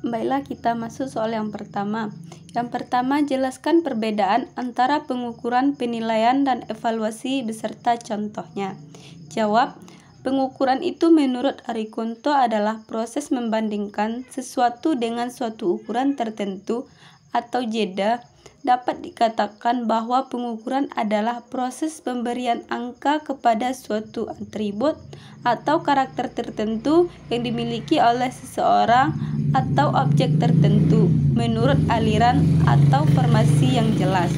Baiklah, kita masuk soal yang pertama. Yang pertama, jelaskan perbedaan antara pengukuran, penilaian, dan evaluasi beserta contohnya. Jawab, pengukuran itu menurut Arikunto adalah proses membandingkan sesuatu dengan suatu ukuran tertentu atau jeda. Dapat dikatakan bahwa pengukuran adalah proses pemberian angka kepada suatu atribut atau karakter tertentu yang dimiliki oleh seseorang atau objek tertentu menurut aliran atau formasi yang jelas.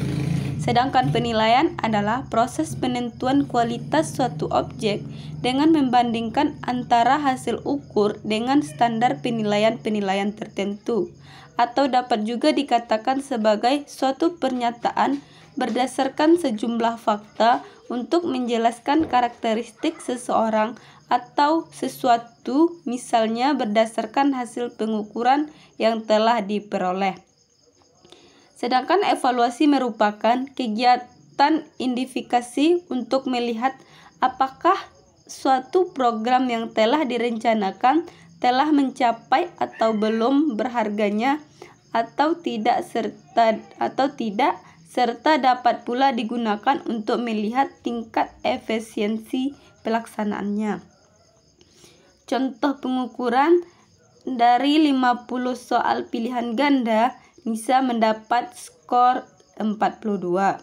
Sedangkan penilaian adalah proses penentuan kualitas suatu objek dengan membandingkan antara hasil ukur dengan standar penilaian-penilaian tertentu, atau dapat juga dikatakan sebagai suatu pernyataan berdasarkan sejumlah fakta untuk menjelaskan karakteristik seseorang atau sesuatu, misalnya berdasarkan hasil pengukuran yang telah diperoleh. Sedangkan evaluasi merupakan kegiatan identifikasi untuk melihat apakah suatu program yang telah direncanakan telah mencapai atau belum berharganya atau tidak serta dapat pula digunakan untuk melihat tingkat efisiensi pelaksanaannya. Contoh pengukuran, dari 50 soal pilihan ganda, Nisa mendapat skor 42.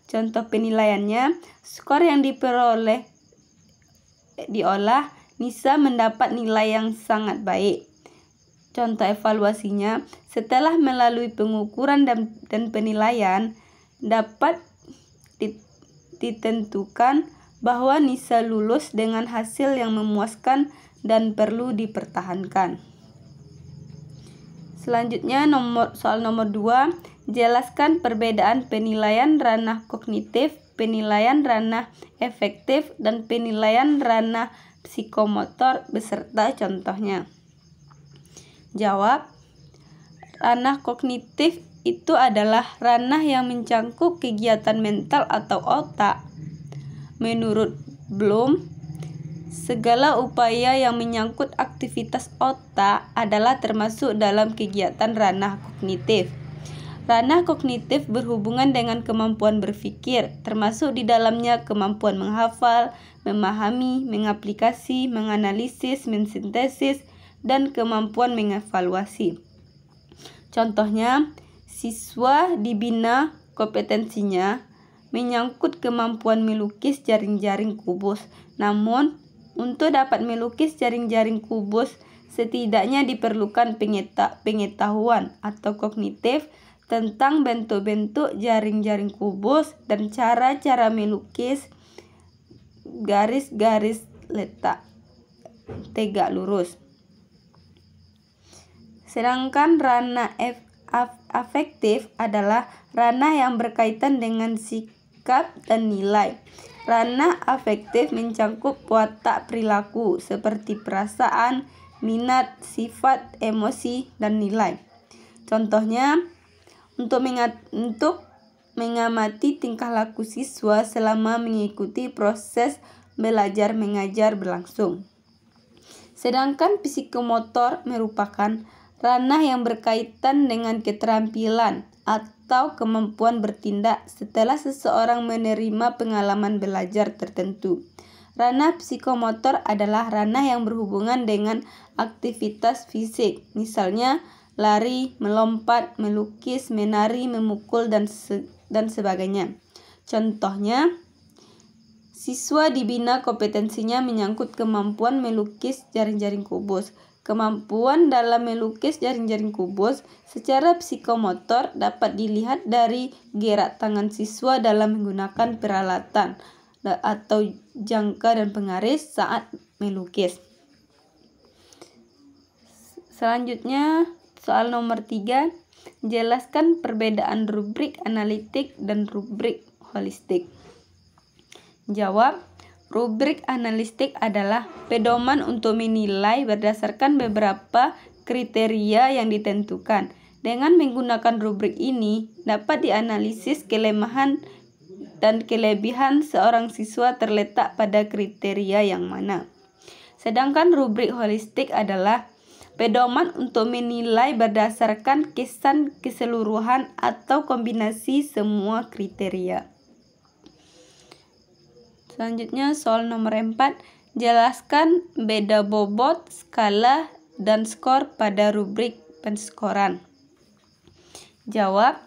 Contoh penilaiannya, skor yang diolah, Nisa mendapat nilai yang sangat baik. Contoh evaluasinya, setelah melalui pengukuran dan penilaian, dapat ditentukan bahwa Nisa lulus dengan hasil yang memuaskan dan perlu dipertahankan. Selanjutnya soal nomor 2, jelaskan perbedaan penilaian ranah kognitif, penilaian ranah efektif, dan penilaian ranah psikomotor beserta contohnya. Jawab, ranah kognitif itu adalah ranah yang mencangkup kegiatan mental atau otak. Menurut Bloom, segala upaya yang menyangkut aktivitas otak adalah termasuk dalam kegiatan ranah kognitif. Ranah kognitif berhubungan dengan kemampuan berpikir, termasuk di dalamnya kemampuan menghafal, memahami, mengaplikasi, menganalisis, mensintesis, dan kemampuan mengevaluasi. Contohnya, siswa dibina kompetensinya menyangkut kemampuan melukis jaring-jaring kubus. Namun, untuk dapat melukis jaring-jaring kubus, setidaknya diperlukan pengetahuan atau kognitif tentang bentuk-bentuk jaring-jaring kubus dan cara-cara melukis garis-garis letak tegak lurus. Sedangkan ranah afektif adalah ranah yang berkaitan dengan sikap dan nilai. Ranah afektif mencangkup watak perilaku seperti perasaan, minat, sifat, emosi, dan nilai. Contohnya, untuk mengamati tingkah laku siswa selama mengikuti proses belajar mengajar berlangsung. Sedangkan psikomotor merupakan ranah yang berkaitan dengan keterampilan atau kemampuan bertindak setelah seseorang menerima pengalaman belajar tertentu. Ranah psikomotor adalah ranah yang berhubungan dengan aktivitas fisik, misalnya lari, melompat, melukis, menari, memukul, dan sebagainya. Contohnya, siswa dibina kompetensinya menyangkut kemampuan melukis jaring-jaring kubus. Kemampuan dalam melukis jaring-jaring kubus secara psikomotor dapat dilihat dari gerak tangan siswa dalam menggunakan peralatan atau jangka dan pengaris saat melukis. Selanjutnya, soal nomor 3, jelaskan perbedaan rubrik analitik dan rubrik holistik. Jawab, rubrik analitik adalah pedoman untuk menilai berdasarkan beberapa kriteria yang ditentukan. Dengan menggunakan rubrik ini, dapat dianalisis kelemahan dan kelebihan seorang siswa terletak pada kriteria yang mana. Sedangkan rubrik holistik adalah Pedoman untuk menilai berdasarkan kesan keseluruhan atau kombinasi semua kriteria. Selanjutnya soal nomor 4. Jelaskan beda bobot, skala, dan skor pada rubrik penskoran. Jawab.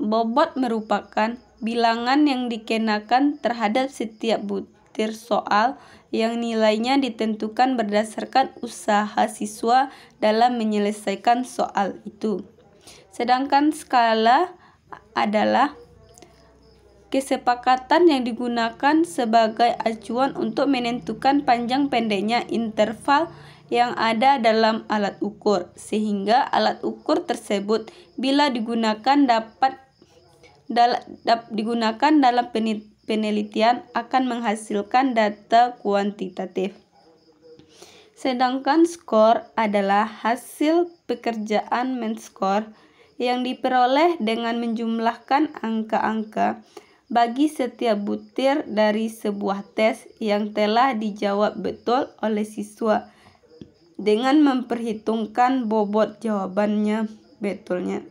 Bobot merupakan bilangan yang dikenakan terhadap setiap butir soal yang nilainya ditentukan berdasarkan usaha siswa dalam menyelesaikan soal itu. Sedangkan skala adalah kesepakatan yang digunakan sebagai acuan untuk menentukan panjang pendeknya interval yang ada dalam alat ukur, sehingga alat ukur tersebut bila digunakan dalam penelitian akan menghasilkan data kuantitatif. Sedangkan skor adalah hasil pekerjaan men-skor yang diperoleh dengan menjumlahkan angka-angka bagi setiap butir dari sebuah tes yang telah dijawab betul oleh siswa dengan memperhitungkan bobot jawabannya betulnya.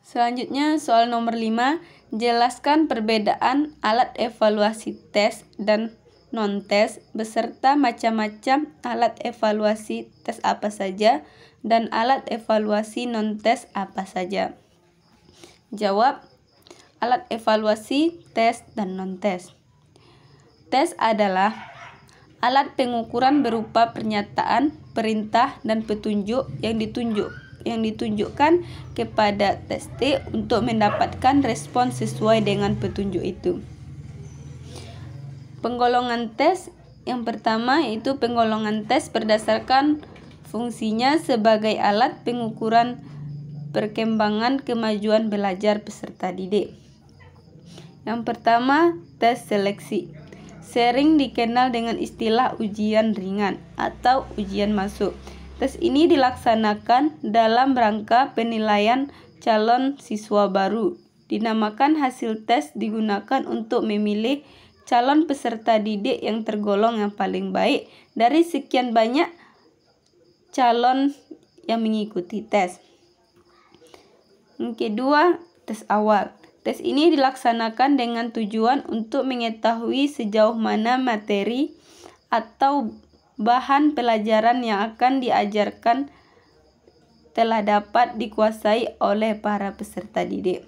Selanjutnya soal nomor 5. Jelaskan perbedaan alat evaluasi tes dan non-tes beserta macam-macam alat evaluasi tes apa saja dan alat evaluasi non-tes apa saja. Jawab. Alat evaluasi tes dan non-tes. Tes adalah alat pengukuran berupa pernyataan, perintah, dan petunjuk yang ditunjukkan kepada testi untuk mendapatkan respon sesuai dengan petunjuk itu. Penggolongan tes yang pertama yaitu penggolongan tes berdasarkan fungsinya sebagai alat pengukuran perkembangan kemajuan belajar peserta didik. Yang pertama, tes seleksi. Sering dikenal dengan istilah ujian ringan atau ujian masuk. Tes ini dilaksanakan dalam rangka penilaian calon siswa baru. Dinamakan hasil tes digunakan untuk memilih calon peserta didik yang tergolong yang paling baik dari sekian banyak calon yang mengikuti tes. Yang kedua, tes awal. Tes ini dilaksanakan dengan tujuan untuk mengetahui sejauh mana materi atau bahan pelajaran yang akan diajarkan telah dapat dikuasai oleh para peserta didik.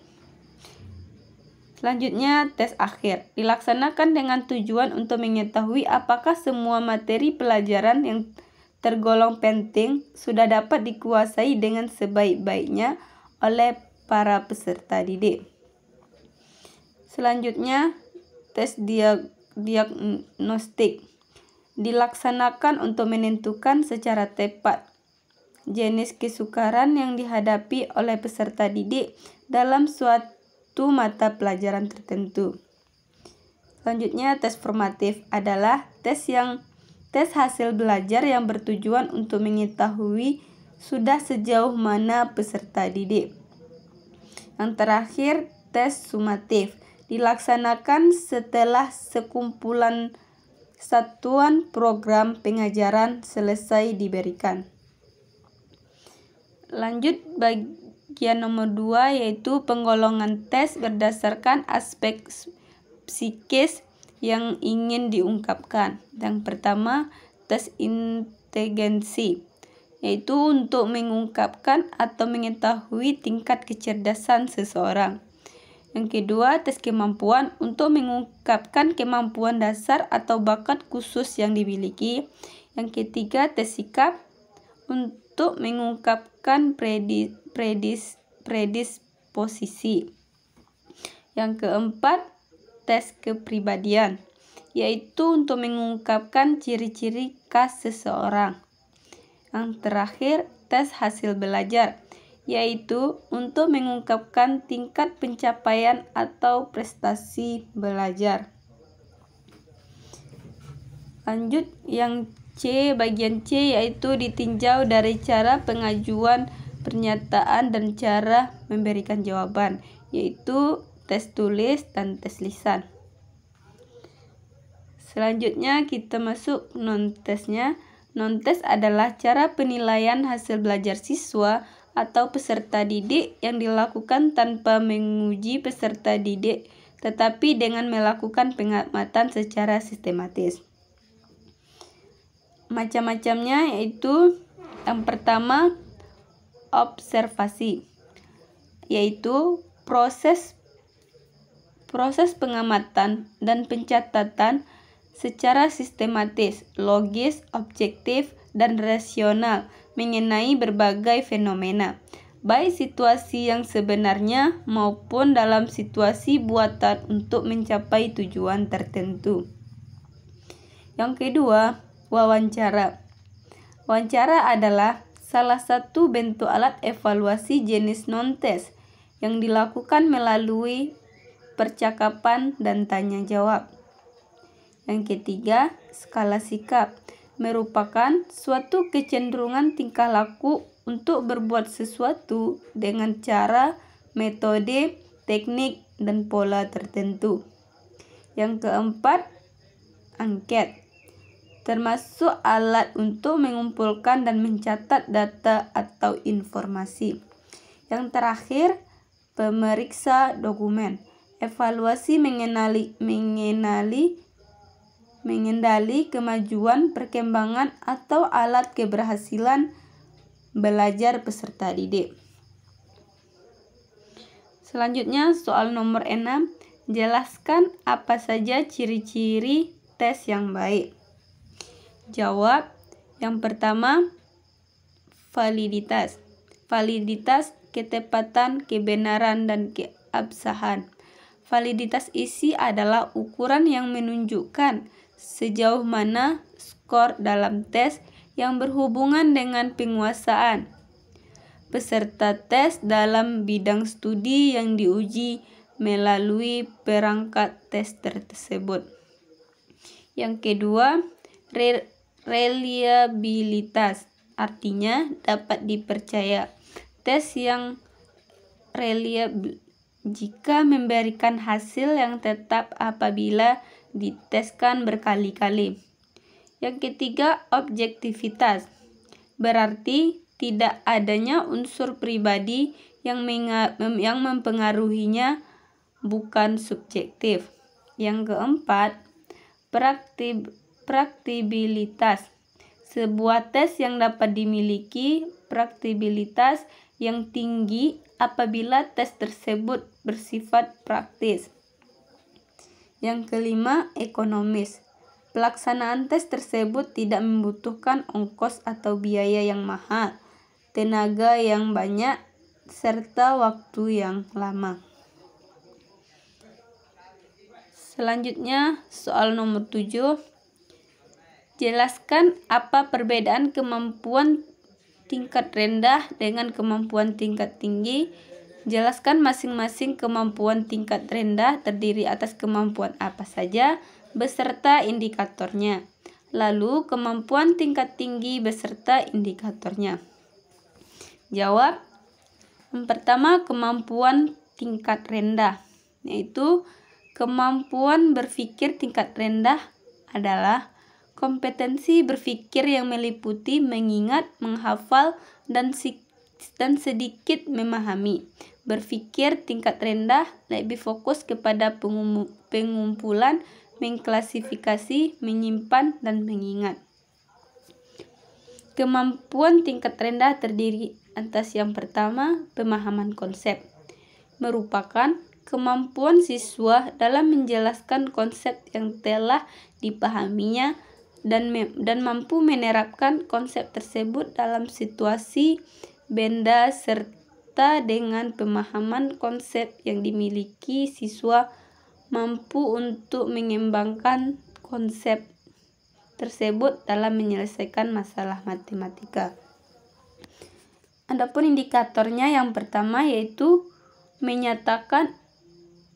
Selanjutnya, tes akhir. Dilaksanakan dengan tujuan untuk mengetahui apakah semua materi pelajaran yang tergolong penting sudah dapat dikuasai dengan sebaik-baiknya oleh para peserta didik. Selanjutnya, tes diagnostik dilaksanakan untuk menentukan secara tepat jenis kesukaran yang dihadapi oleh peserta didik dalam suatu mata pelajaran tertentu. Selanjutnya, tes formatif adalah tes hasil belajar yang bertujuan untuk mengetahui sudah sejauh mana peserta didik. Yang terakhir, tes sumatif dilaksanakan setelah sekumpulan satuan program pengajaran selesai diberikan. Lanjut bagian nomor 2 yaitu penggolongan tes berdasarkan aspek psikis yang ingin diungkapkan. Yang pertama, tes inteligensi, yaitu untuk mengungkapkan atau mengetahui tingkat kecerdasan seseorang. Yang kedua, tes kemampuan untuk mengungkapkan kemampuan dasar atau bakat khusus yang dimiliki. Yang ketiga, tes sikap untuk mengungkapkan predisposisi. Yang keempat, tes kepribadian, yaitu untuk mengungkapkan ciri-ciri khas seseorang. Yang terakhir, tes hasil belajar, yaitu untuk mengungkapkan tingkat pencapaian atau prestasi belajar. Lanjut yang C, bagian C yaitu ditinjau dari cara pengajuan pernyataan dan cara memberikan jawaban, yaitu tes tulis dan tes lisan. Selanjutnya kita masuk non-tesnya. Non-tes adalah cara penilaian hasil belajar siswa atau peserta didik yang dilakukan tanpa menguji peserta didik, tetapi dengan melakukan pengamatan secara sistematis. Macam-macamnya yaitu yang pertama observasi, yaitu proses pengamatan dan pencatatan secara sistematis, logis, objektif, dan rasional mengenai berbagai fenomena, baik situasi yang sebenarnya maupun dalam situasi buatan untuk mencapai tujuan tertentu. Yang kedua, wawancara. Wawancara adalah salah satu bentuk alat evaluasi jenis non-tes yang dilakukan melalui percakapan dan tanya jawab. Yang ketiga, skala sikap merupakan suatu kecenderungan tingkah laku untuk berbuat sesuatu dengan cara, metode, teknik, dan pola tertentu. Yang keempat, angket, termasuk alat untuk mengumpulkan dan mencatat data atau informasi. Yang terakhir, pemeriksa dokumen, evaluasi mengenali kemajuan, perkembangan, atau alat keberhasilan belajar peserta didik. Selanjutnya soal nomor 6, jelaskan apa saja ciri-ciri tes yang baik. Jawab. Yang pertama, validitas. Validitas, ketepatan, kebenaran, dan keabsahan. Validitas isi adalah ukuran yang menunjukkan sejauh mana skor dalam tes yang berhubungan dengan penguasaan peserta tes dalam bidang studi yang diuji melalui perangkat tes tersebut. Yang kedua, reliabilitas, artinya dapat dipercaya. Tes yang reliable jika memberikan hasil yang tetap apabila diteskan berkali-kali. Yang ketiga, objektivitas, berarti tidak adanya unsur pribadi yang mempengaruhinya, bukan subjektif. Yang keempat, praktibilitas, sebuah tes yang dapat dimiliki praktibilitas yang tinggi apabila tes tersebut bersifat praktis. Yang kelima, ekonomis. Pelaksanaan tes tersebut tidak membutuhkan ongkos atau biaya yang mahal, tenaga yang banyak, serta waktu yang lama. Selanjutnya, soal nomor 7. Jelaskan apa perbedaan kemampuan tingkat rendah dengan kemampuan tingkat tinggi. Jelaskan masing-masing kemampuan tingkat rendah terdiri atas kemampuan apa saja beserta indikatornya. Lalu kemampuan tingkat tinggi beserta indikatornya. Jawab. Yang pertama, kemampuan tingkat rendah, yaitu kemampuan berpikir tingkat rendah adalah kompetensi berpikir yang meliputi mengingat, menghafal, dan sedikit memahami. Berpikir tingkat rendah lebih fokus kepada pengumpulan, mengklasifikasi, menyimpan, dan mengingat. Kemampuan tingkat rendah terdiri atas yang pertama, pemahaman konsep, merupakan kemampuan siswa dalam menjelaskan konsep yang telah dipahaminya dan mampu menerapkan konsep tersebut dalam situasi, benda, serta dengan pemahaman konsep yang dimiliki siswa mampu untuk mengembangkan konsep tersebut dalam menyelesaikan masalah matematika. Adapun indikatornya yang pertama yaitu menyatakan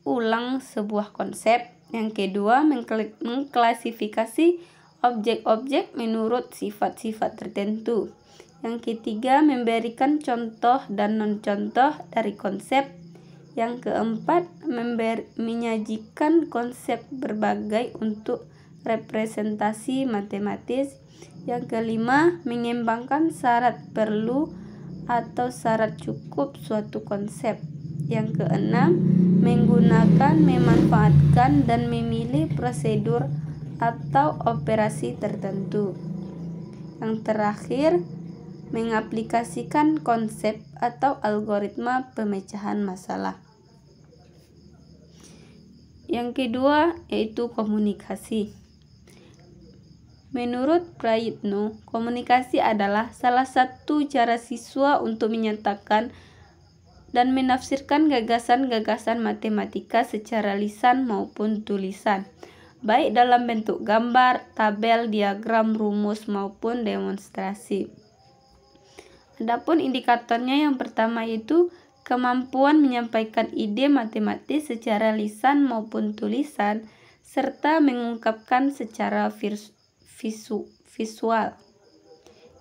ulang sebuah konsep. Yang kedua, mengklasifikasi objek-objek menurut sifat-sifat tertentu. Yang ketiga, memberikan contoh dan non-contoh dari konsep. Yang keempat, menyajikan konsep berbagai untuk representasi matematis. Yang kelima, mengembangkan syarat perlu atau syarat cukup suatu konsep. Yang keenam, menggunakan, memanfaatkan, dan memilih prosedur atau operasi tertentu. Yang terakhir, mengaplikasikan konsep atau algoritma pemecahan masalah. Yang kedua yaitu komunikasi. Menurut Prayitno, komunikasi adalah salah satu cara siswa untuk menyatakan dan menafsirkan gagasan-gagasan matematika secara lisan maupun tulisan, baik dalam bentuk gambar, tabel, diagram, rumus, maupun demonstrasi. Adapun indikatornya yang pertama yaitu kemampuan menyampaikan ide matematis secara lisan maupun tulisan, serta mengungkapkan secara visual.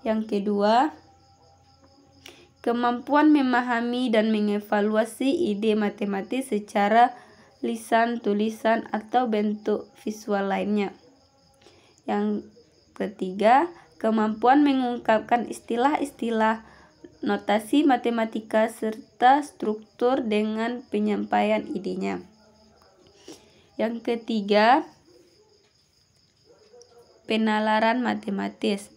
Yang kedua, kemampuan memahami dan mengevaluasi ide matematis secara lisan, tulisan, atau bentuk visual lainnya. Yang ketiga, kemampuan mengungkapkan istilah-istilah, notasi matematika, serta struktur dengan penyampaian idenya. Yang ketiga, penalaran matematis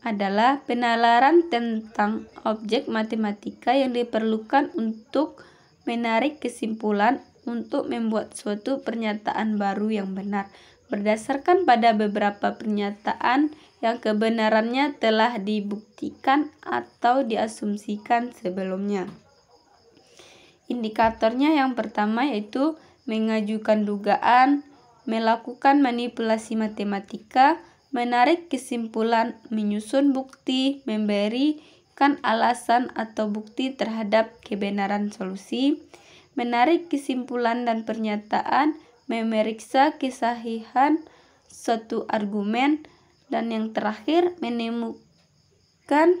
adalah penalaran tentang objek matematika yang diperlukan untuk menarik kesimpulan untuk membuat suatu pernyataan baru yang benar berdasarkan pada beberapa pernyataan yang kebenarannya telah dibuktikan atau diasumsikan sebelumnya. Indikatornya yang pertama yaitu mengajukan dugaan, melakukan manipulasi matematika, menarik kesimpulan, menyusun bukti, memberikan alasan atau bukti terhadap kebenaran solusi, menarik kesimpulan dan pernyataan, memeriksa kesahihan suatu argumen, dan yang terakhir menemukan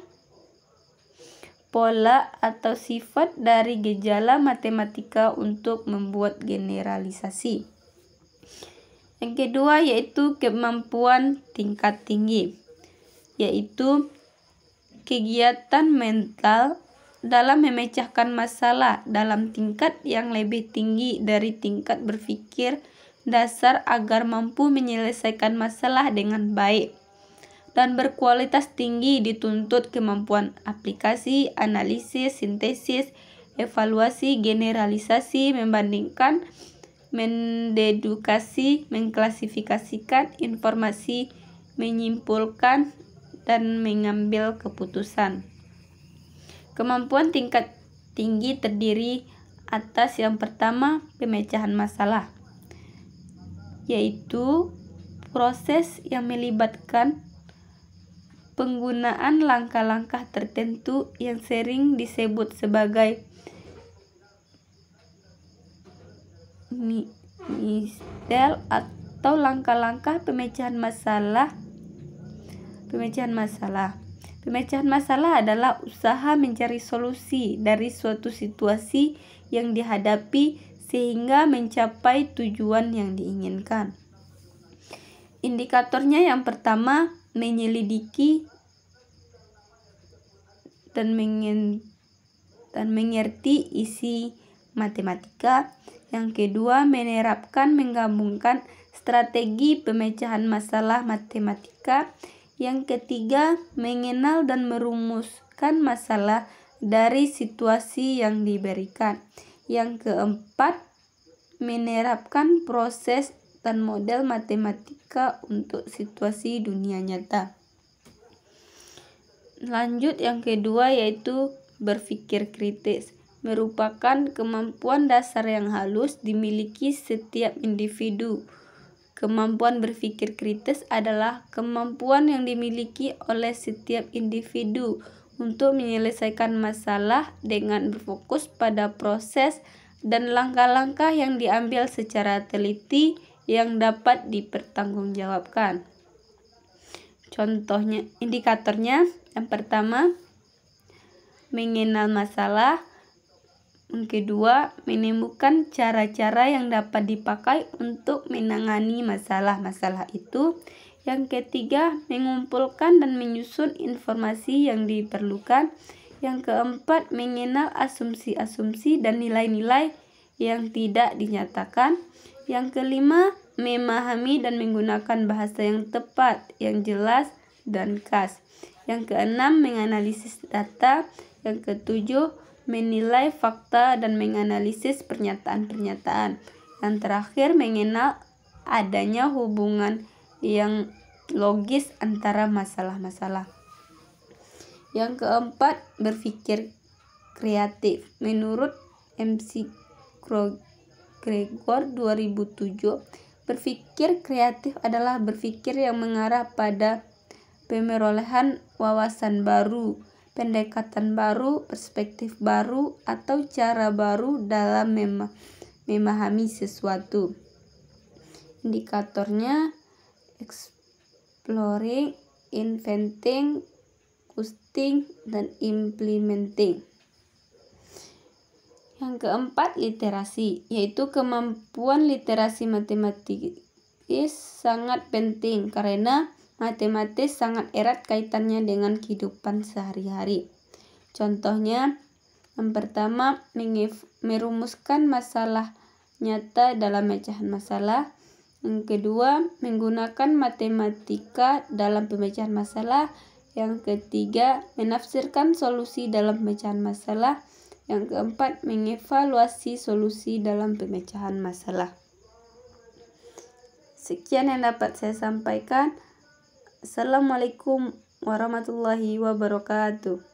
pola atau sifat dari gejala matematika untuk membuat generalisasi. Yang kedua yaitu kemampuan tingkat tinggi, yaitu kegiatan mental dalam memecahkan masalah dalam tingkat yang lebih tinggi dari tingkat berpikir dasar agar mampu menyelesaikan masalah dengan baik. Dan berkualitas tinggi dituntut kemampuan aplikasi, analisis, sintesis, evaluasi, generalisasi, membandingkan, mendedukasi, mengklasifikasikan informasi, menyimpulkan, dan mengambil keputusan. Kemampuan tingkat tinggi terdiri atas yang pertama, pemecahan masalah, yaitu proses yang melibatkan penggunaan langkah-langkah tertentu yang sering disebut sebagai mistel atau langkah-langkah pemecahan masalah. Pemecahan masalah adalah usaha mencari solusi dari suatu situasi yang dihadapi sehingga mencapai tujuan yang diinginkan. Indikatornya yang pertama, menyelidiki dan mengerti isi matematika. Yang kedua, menerapkan, menggabungkan strategi pemecahan masalah matematika. Yang ketiga, mengenal dan merumuskan masalah dari situasi yang diberikan. Yang keempat, menerapkan proses dan model matematika untuk situasi dunia nyata. Lanjut yang kedua yaitu berpikir kritis, merupakan kemampuan dasar yang halus dimiliki setiap individu. Kemampuan berpikir kritis adalah kemampuan yang dimiliki oleh setiap individu untuk menyelesaikan masalah dengan berfokus pada proses dan langkah-langkah yang diambil secara teliti yang dapat dipertanggungjawabkan. Contohnya, indikatornya yang pertama, mengenal masalah, Yang kedua, menemukan cara-cara yang dapat dipakai untuk menangani masalah-masalah itu. Yang ketiga, mengumpulkan dan menyusun informasi yang diperlukan. Yang keempat, mengenal asumsi-asumsi dan nilai-nilai yang tidak dinyatakan. Yang kelima, memahami dan menggunakan bahasa yang tepat, yang jelas dan khas. Yang keenam, menganalisis data. Yang ketujuh, menilai fakta dan menganalisis pernyataan-pernyataan. Yang terakhir, mengenal adanya hubungan yang logis antara masalah-masalah. Yang keempat, berpikir kreatif. Menurut McGregor 2007, berpikir kreatif adalah berpikir yang mengarah pada pemerolehan wawasan baru, pendekatan baru, perspektif baru, atau cara baru dalam memahami sesuatu. Indikatornya exploring, inventing, costing, dan implementing. Yang keempat, literasi, yaitu kemampuan literasi matematis sangat penting karena matematis sangat erat kaitannya dengan kehidupan sehari-hari. Contohnya, yang pertama, merumuskan masalah nyata dalam pecahan masalah. Yang kedua, menggunakan matematika dalam pemecahan masalah. Yang ketiga, menafsirkan solusi dalam pemecahan masalah. Yang keempat, mengevaluasi solusi dalam pemecahan masalah. Sekian yang dapat saya sampaikan. Assalamualaikum warahmatullahi wabarakatuh.